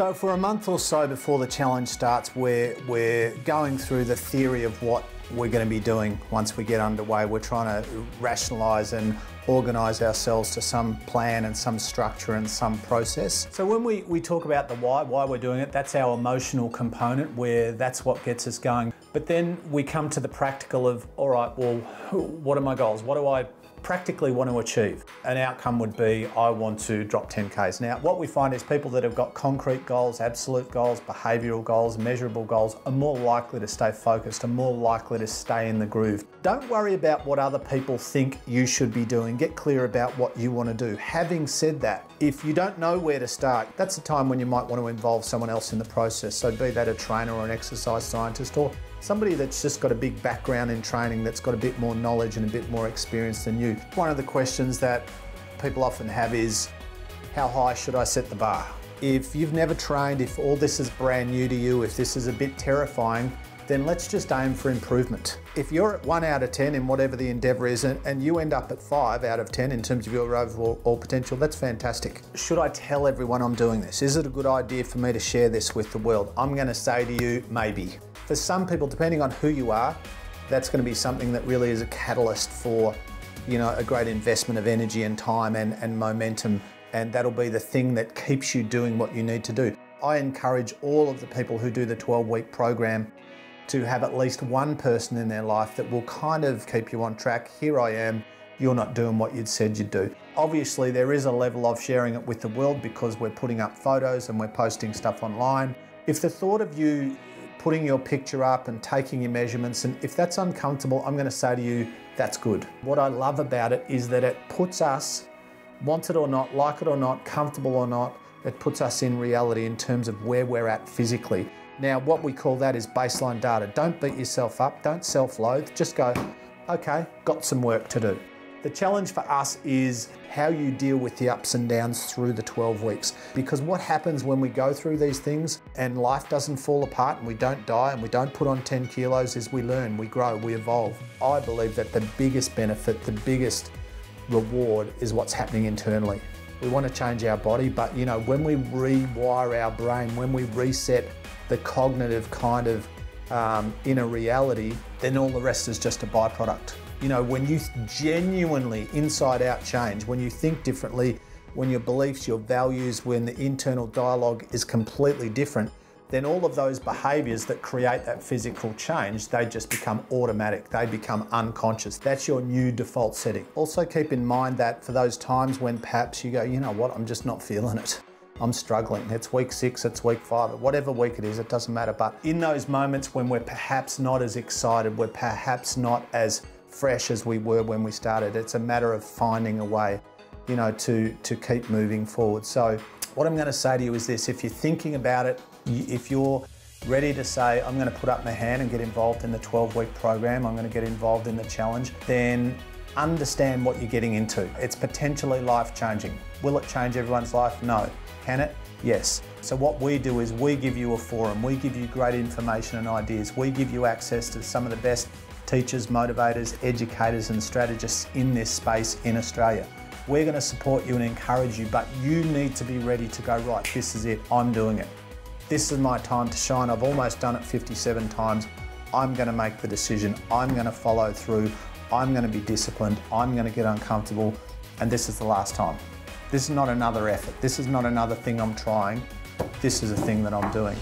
So for a month or so before the challenge starts, we're going through the theory of what we're going to be doing once we get underway. We're trying to rationalise and organise ourselves to some plan and some structure and some process. So when we talk about the why we're doing it, that's our emotional component, where that's what gets us going. But then we come to the practical of, all right, well, what are my goals? What do I practically want to achieve? An outcome would be, I want to drop 10 Ks. Now, what we find is people that have got concrete goals, absolute goals, behavioural goals, measurable goals are more likely to stay focused, are more likely to stay in the groove. Don't worry about what other people think you should be doing. Get clear about what you want to do. Having said that, if you don't know where to start, that's the time when you might want to involve someone else in the process. So be that a trainer or an exercise scientist or somebody that's just got a big background in training, that's got a bit more knowledge and a bit more experience than you. One of the questions that people often have is, how high should I set the bar? If you've never trained, if all this is brand new to you, if this is a bit terrifying, then let's just aim for improvement. If you're at 1 out of 10 in whatever the endeavour is, and you end up at 5 out of 10 in terms of your overall potential, that's fantastic. Should I tell everyone I'm doing this? Is it a good idea for me to share this with the world? I'm going to say to you, maybe. For some people, depending on who you are, that's going to be something that really is a catalyst for, you know, a great investment of energy and time and momentum, and that'll be the thing that keeps you doing what you need to do. I encourage all of the people who do the 12-week program to have at least one person in their life that will kind of keep you on track. Here I am, you're not doing what you'd said you'd do. Obviously, there is a level of sharing it with the world because we're putting up photos and we're posting stuff online. If the thought of you putting your picture up and taking your measurements, and if that's uncomfortable, I'm going to say to you, that's good. What I love about it is that it puts us, want it or not, like it or not, comfortable or not, it puts us in reality in terms of where we're at physically. Now, what we call that is baseline data. Don't beat yourself up, don't self-loathe, just go, okay, got some work to do. The challenge for us is how you deal with the ups and downs through the 12 weeks. Because what happens when we go through these things and life doesn't fall apart and we don't die and we don't put on 10 kilos is we learn, we grow, we evolve. I believe that the biggest benefit, the biggest reward is what's happening internally. We want to change our body, but you know, when we rewire our brain, when we reset the cognitive kind of inner reality, then all the rest is just a byproduct. You know, when you genuinely inside out change, when you think differently, when your beliefs, your values, when the internal dialogue is completely different, then all of those behaviors that create that physical change, they just become automatic. They become unconscious. That's your new default setting. Also keep in mind that for those times when perhaps you go, you know what, I'm just not feeling it. I'm struggling. It's week 6, it's week 5, whatever week it is, it doesn't matter. But in those moments when we're perhaps not as excited, we're perhaps not as fresh as we were when we started, it's a matter of finding a way, you know, to keep moving forward. So what I'm going to say to you is this: if you're thinking about it, if you're ready to say, I'm going to put up my hand and get involved in the 12-week program, I'm going to get involved in the challenge, then understand what you're getting into. It's potentially life-changing. Will it change everyone's life? No. Can it? Yes. So what we do is we give you a forum, we give you great information and ideas, we give you access to some of the best teachers, motivators, educators and strategists in this space in Australia. We're going to support you and encourage you, but you need to be ready to go, right, this is it, I'm doing it. This is my time to shine. I've almost done it 57 times. I'm going to make the decision. I'm going to follow through. I'm going to be disciplined. I'm going to get uncomfortable. And this is the last time. This is not another effort. This is not another thing I'm trying. This is a thing that I'm doing.